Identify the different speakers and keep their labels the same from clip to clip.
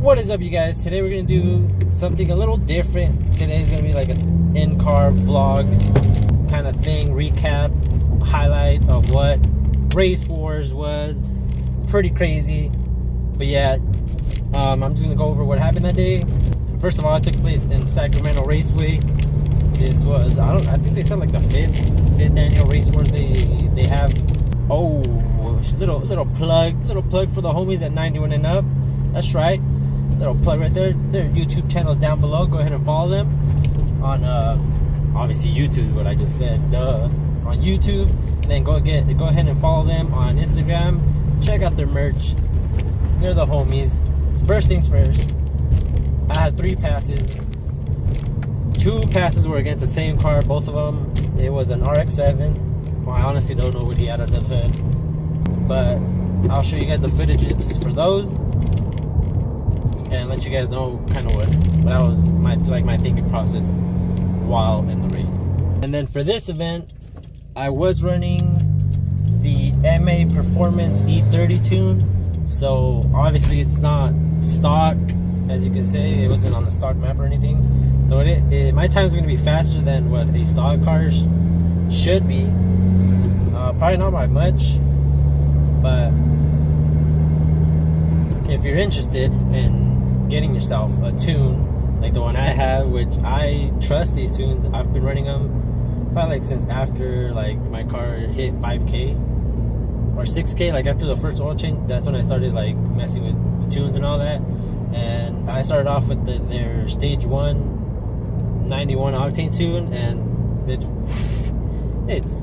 Speaker 1: What is up, you guys? Today we're gonna do something a little different. Today's gonna be like an in-car vlog kind of thing, recap, highlight of what Raceworz was. Pretty crazy, but yeah, I'm just gonna go over what happened that day. First of all, it took place in Sacramento Raceway. This was, I think they said like the fifth annual Raceworz they have. Oh, little plug for the homies at 91 and up. That's right. Little plug right there. Their YouTube channels down below. Go ahead and follow them on obviously YouTube, what I just said, duh, on YouTube. And then go ahead and follow them on Instagram. Check out their merch. They're the homies. First things first, I had 3 passes. 2 passes were against the same car, both of them. It was an RX-7. Well, I honestly don't know what he had under the hood, but I'll show you guys the footages for those and let you guys know kind of what that was my thinking process while in the race. And then for this event, I was running the MA Performance E30 tune, so obviously it's not stock, as you can say. It wasn't on the stock map or anything, so my time is going to be faster than what a stock car should be. Probably not by much, but if you're interested in getting yourself a tune like the one I have, which I trust these tunes, I've been running them probably like since after like my car hit 5K or 6K, like after the first oil change. That's when I started like messing with the tunes and all that. And I started off with their stage 1 91 octane tune, and it's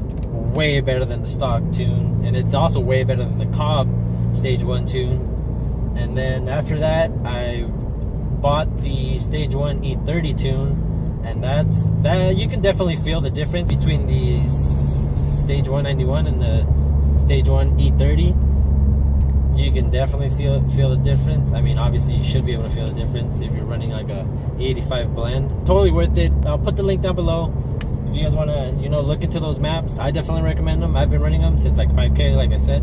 Speaker 1: way better than the stock tune, and it's also way better than the Cobb stage 1 tune. And then after that, I bought the stage 1 E30 tune, and that you can definitely feel the difference between the stage 191 and the stage 1 E30. You can definitely feel the difference. I mean, obviously you should be able to feel the difference if you're running like a E85 blend. Totally worth it. I'll put the link down below if you guys want to, look into those maps. I definitely recommend them. I've been running them since like 5K, like I said,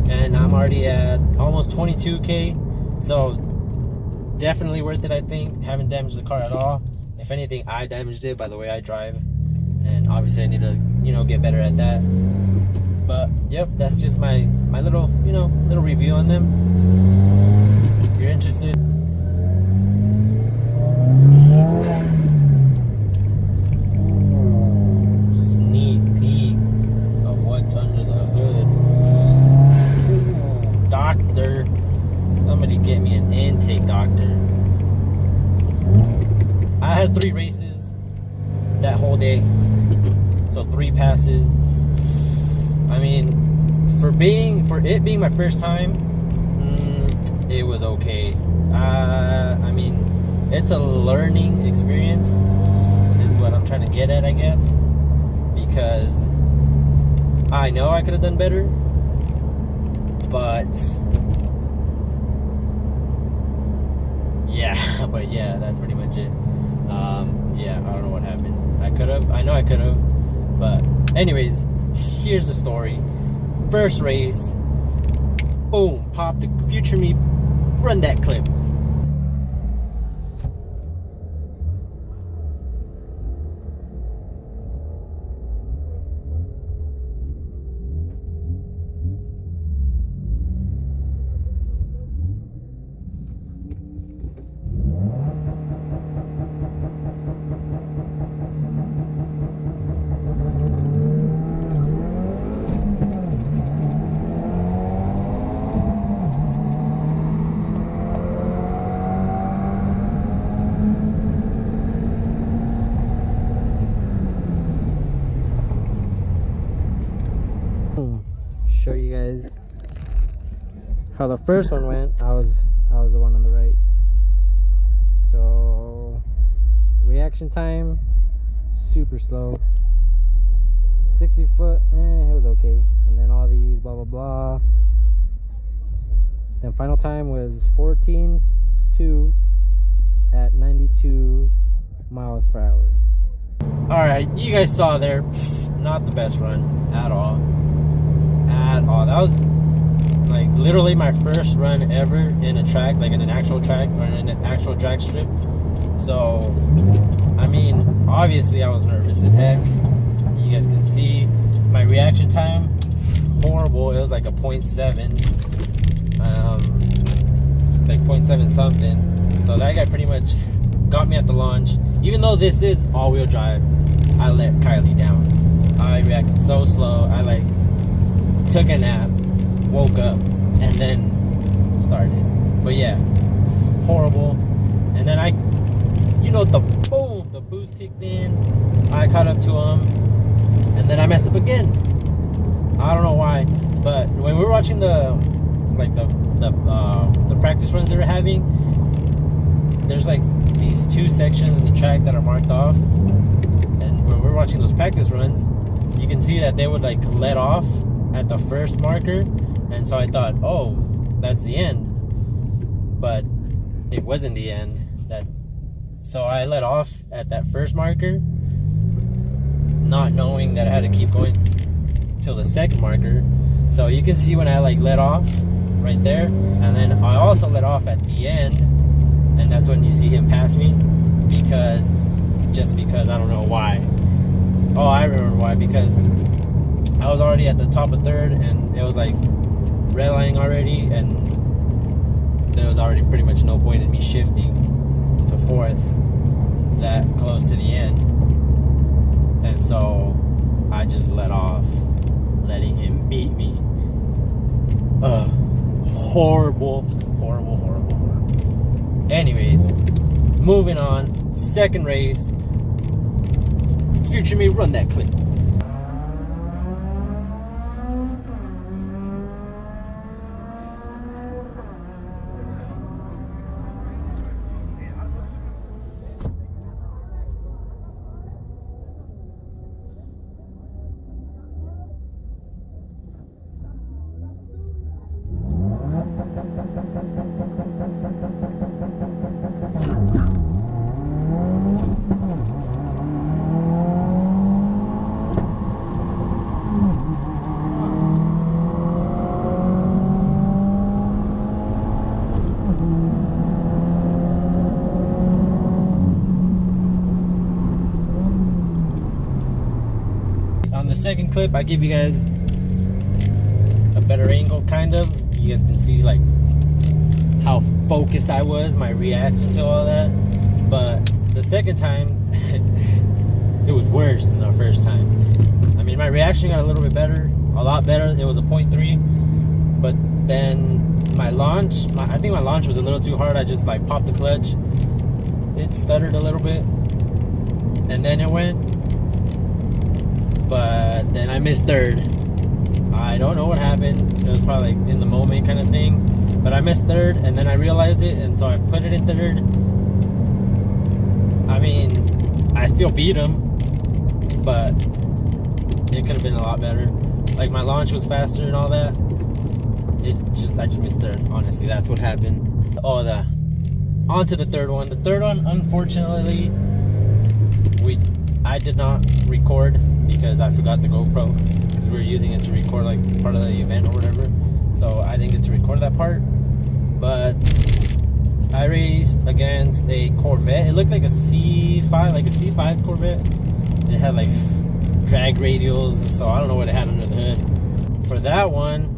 Speaker 1: and I'm already at almost 22K. So definitely worth it, I think. Haven't damaged the car at all. If anything, I damaged it by the way I drive, and obviously I need to, get better at that. But yep, that's just my little, little review on them. If you're interested. Sneak peek of what's under the hood. Doctor, somebody get me an intake, doctor. I had 3 races that whole day, so 3 passes. I mean, for it being my first time, it was okay. I mean, it's a learning experience is what I'm trying to get at, I guess, because I know I could have done better, but yeah, that's pretty much it. Yeah, I don't know what happened. I know I could have, but anyways, here's the story. First race, boom, pop the future me, run that clip. Show you guys how the first one went. I was the one on the right. So reaction time, super slow. 60 foot, it was okay. And then all these blah blah blah. Then final time was 14.2 at 92 miles per hour. Alright, you guys saw there, not the best run at all. That was like literally my first run ever in a track, like in an actual track or in an actual drag strip. So I mean, obviously I was nervous as heck. You guys can see my reaction time, horrible. It was like a 0.7, like 0.7 something. So that guy pretty much got me at the launch. Even though this is all-wheel drive, I let Kylie down. I reacted so slow. I like took a nap, woke up, and then started. But yeah, horrible. And then the boost kicked in. I caught up to him, and then I messed up again. I don't know why, but when we were watching the practice runs they were having, there's like these two sections in the track that are marked off, and when we were watching those practice runs, you can see that they would like let off at the first marker, and so I thought, oh, that's the end, but it wasn't the end. So I let off at that first marker, not knowing that I had to keep going till the second marker. So you can see when I like let off right there, and then I also let off at the end, and that's when you see him pass me, because I don't know why. Oh, I remember why, because I was already at the top of third, and it was like redlining already, and there was already pretty much no point in me shifting to fourth that close to the end. And so I just let off, letting him beat me. Horrible. Anyways, moving on. Second race. Future me, run that clip. The second clip, I give you guys a better angle, kind of. You guys can see like how focused I was, my reaction to all that. But the second time, it was worse than the first time. I mean, my reaction got a little bit better, a lot better. It was a 0.3, but then my launch, I think my launch was a little too hard. I just like popped the clutch. It stuttered a little bit, and then it went. But then I missed third. I don't know what happened. It was probably like in the moment kind of thing. But I missed third, and then I realized it, and so I put it in third. I mean, I still beat him, but it could have been a lot better. Like my launch was faster and all that. I just missed third. Honestly, that's what happened. Oh, on to the third one. The third one, unfortunately, I did not record because I forgot the GoPro, because we were using it to record like part of the event or whatever. So I didn't get to record that part. But I raced against a Corvette. It looked like a C5 Corvette. It had like drag radials, so I don't know what it had under the hood. For that one,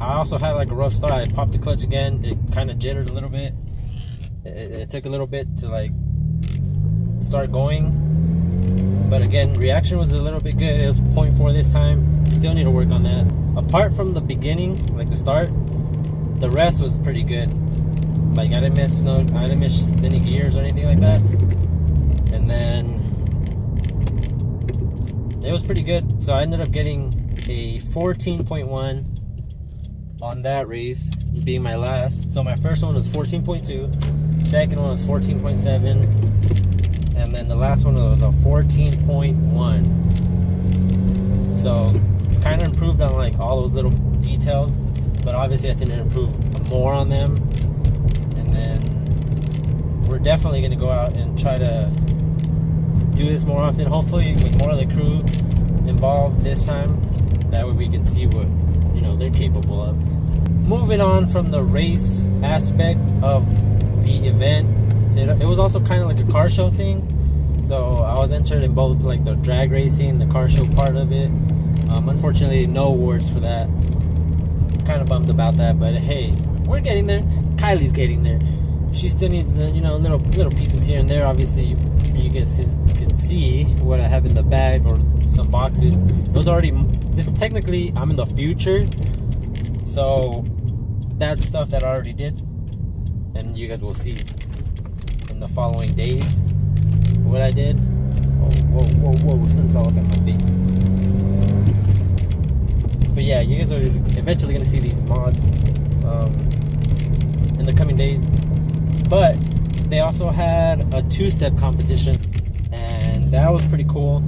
Speaker 1: I also had like a rough start. I popped the clutch again. It kind of jittered a little bit. It took a little bit to like start going. But again, reaction was a little bit good. It was 0.4 this time. Still need to work on that. Apart from the beginning, like the start, the rest was pretty good. Like I didn't miss any gears or anything like that. And then it was pretty good. So I ended up getting a 14.1 on that race, being my last. So my first one was 14.2, second one was 14.7. And then the last one was a 14.1. So kind of improved on like all those little details, but obviously I need to improve more on them. And then we're definitely going to go out and try to do this more often, hopefully with more of the crew involved this time. That way we can see what they're capable of. moving on from the race aspect of the event, it was also kind of like a car show thing. So I was entered in both like the drag racing, the car show part of it. Unfortunately, no awards for that. Kind of bummed about that, but hey, we're getting there. Kylie's getting there. She still needs, you know, little pieces here and there. Obviously, you guys can see what I have in the bag or some boxes. Those already. This is technically, I'm in the future, so that's stuff that I already did, and you guys will see in the following days what I did. Oh, whoa! Sun's all up in my face. But yeah, you guys are eventually gonna see these mods in the coming days. But they also had a 2-step competition, and that was pretty cool.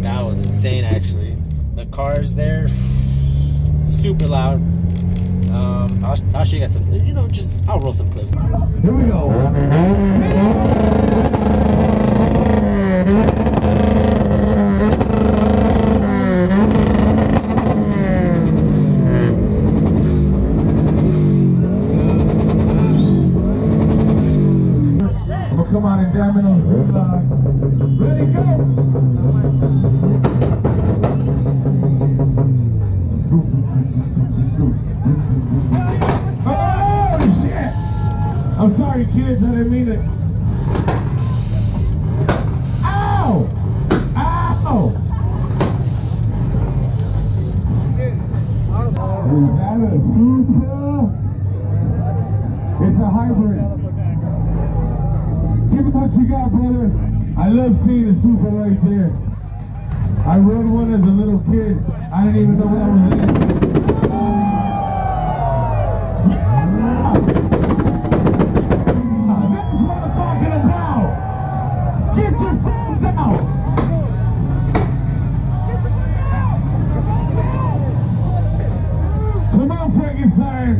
Speaker 1: That was insane, actually. The cars there, super loud. I'll show you guys some, you know, I'll roll some clips.
Speaker 2: Here we go. Come on and damn it on. Ready, go! Oh, shit! I'm sorry, kids, I didn't mean it. Ow! Ow! Is that a Supra? It's a hybrid. Give it what you got, brother. I love seeing a Supra right there. I rode one as a little kid. I didn't even know what I was in. Yeah! That's what I'm talking about. Get your friends out. Come on, Frankenstein.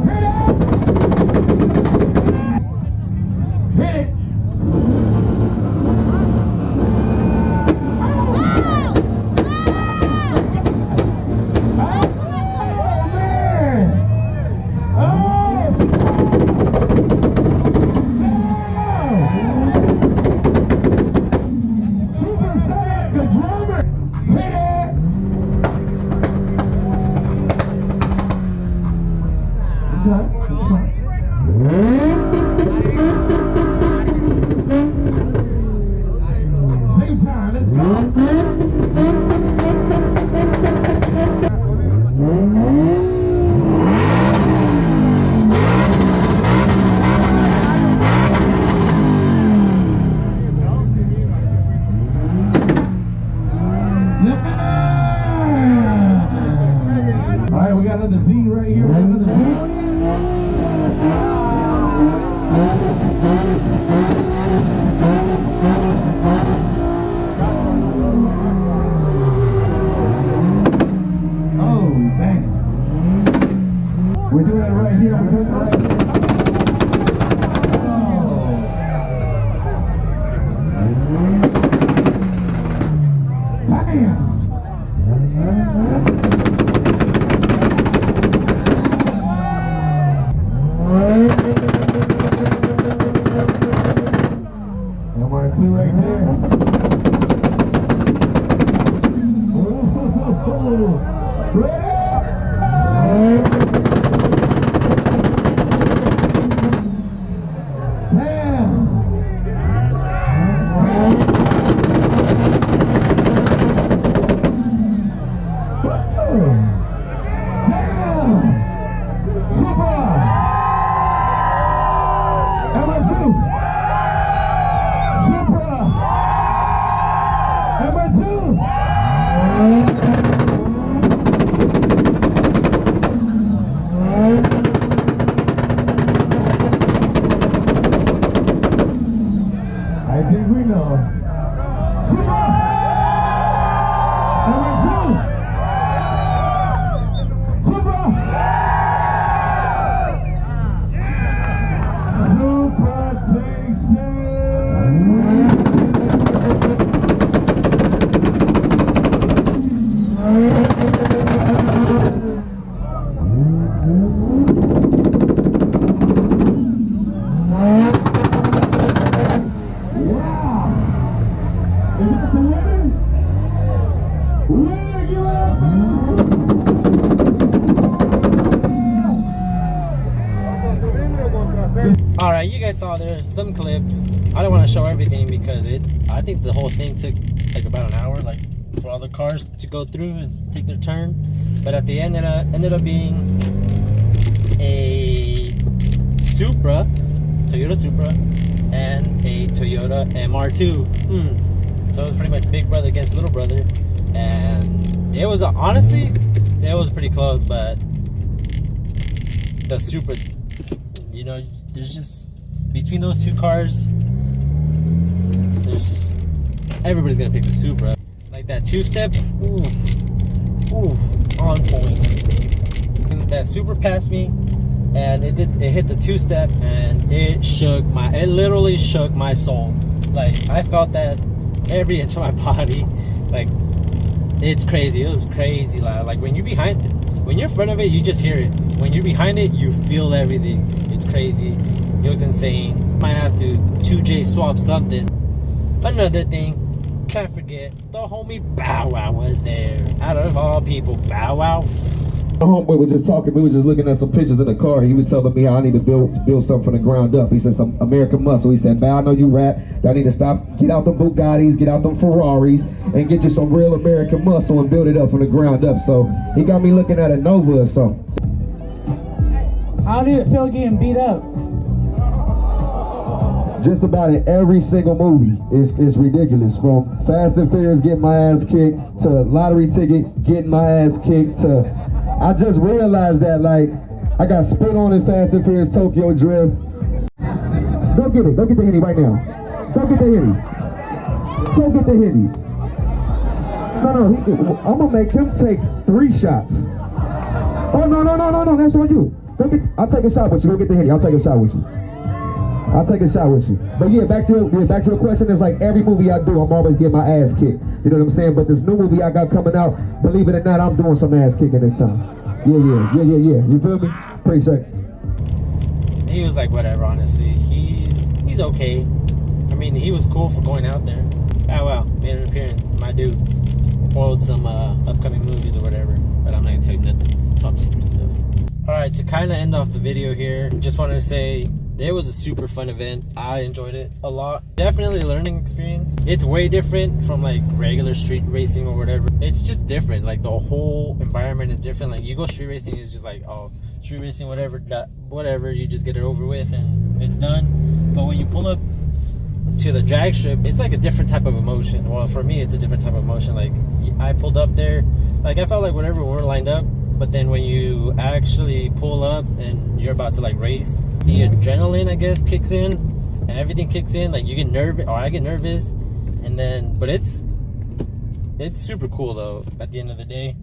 Speaker 2: Hit it! Hit it!
Speaker 1: All right, you guys saw there some clips. I don't want to show everything because I think the whole thing took like about an hour, like for all the cars to go through and take their turn. But at the end, it ended up being a Supra, Toyota Supra, and a Toyota MR2. So it was pretty much big brother against little brother, and it was honestly, it was pretty close. But the Supra, you know, there's just between those two cars, there's just everybody's gonna pick the Supra. Like that two-step, ooh, on point. And that Supra passed me, and it hit the two-step, and it literally shook my soul. Like I felt that every inch of my body. Like it's crazy. It was crazy loud. Like when you're behind it, when you're in front of it, you just hear it. When you're behind it, you feel everything. It's crazy. It was insane. Might have to 2J swap something. Another thing, can't forget, the homie Bow Wow was there. Out of all people, Bow Wow.
Speaker 3: My homeboy was just talking. We was just looking at some pictures in the car. He was telling me how I need to build something from the ground up. He said some American muscle. He said, "Bow, I know you rap. I need to stop. Get out them Bugattis, get out them Ferraris, and get you some real American muscle and build it up from the ground up." So he got me looking at a Nova or something.
Speaker 4: How did it feel getting beat up?
Speaker 3: Just about in every single movie is ridiculous. From Fast and Furious getting my ass kicked, to Lottery Ticket getting my ass kicked, to I just realized that like I got spit on in Fast and Furious Tokyo Drift. Go get it. Go get the Henny right now. Go get the Henny. Go get the Henny. No, I'm gonna make him take 3 shots. Oh no, that's on you. I'll take a shot with you. Go get the Henny. I'll take a shot with you. I'll take a shot with you. But yeah, back to the question. It's like every movie I do, I'm always getting my ass kicked. You know what I'm saying? But this new movie I got coming out, believe it or not, I'm doing some ass kicking this time. Yeah. You feel me? Appreciate it.
Speaker 1: He was like, whatever, honestly. He's okay. I mean, he was cool for going out there. Bow Wow made an appearance. My dude spoiled some upcoming movies or whatever. But I'm not gonna tell you nothing. Top secret stuff. Alright, to kind of end off the video here, just wanted to say it was a super fun event. I enjoyed it a lot. Definitely a learning experience. It's way different from like regular street racing or whatever. It's just different. Like the whole environment is different. Like you go street racing, it's just like, oh, street racing, whatever, you just get it over with and it's done. But when you pull up to the drag strip, it's like a different type of emotion. Well, for me, it's a different type of emotion. Like I pulled up there, like I felt like whatever, we were lined up. But then when you actually pull up and you're about to like race, the adrenaline, I guess, kicks in and everything kicks in. Like you get nervous, or I get nervous, and then, but it's super cool though. At the end of the day,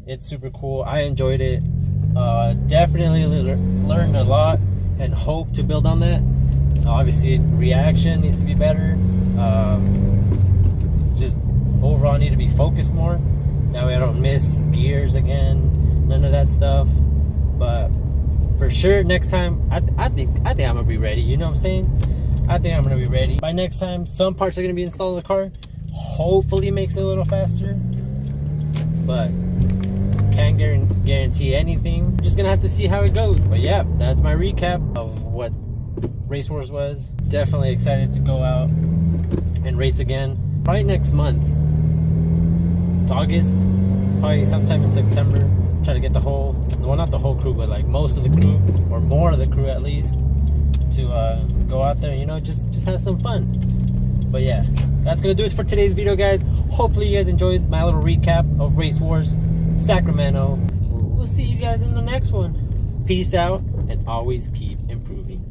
Speaker 1: it's super cool. I enjoyed it. Definitely learned a lot and hope to build on that. Obviously, reaction needs to be better. Just overall, need to be focused more. That way I don't miss gears again. None of that stuff. But for sure, next time, I think I'm gonna be ready. You know what I'm saying? I think I'm gonna be ready. By next time, some parts are gonna be installed in the car. Hopefully, makes it a little faster. But can't guarantee anything. Just gonna have to see how it goes. But yeah, that's my recap of what Raceworz was. Definitely excited to go out and race again. Probably next month. It's August. Probably sometime in September. Try to get the whole, well, not the whole crew, but like most of the crew, or more of the crew at least, to go out there, you know, just have some fun. But yeah, that's gonna do it for today's video, guys. Hopefully you guys enjoyed my little recap of Raceworz Sacramento. We'll see you guys in the next one. Peace out, and always keep improving.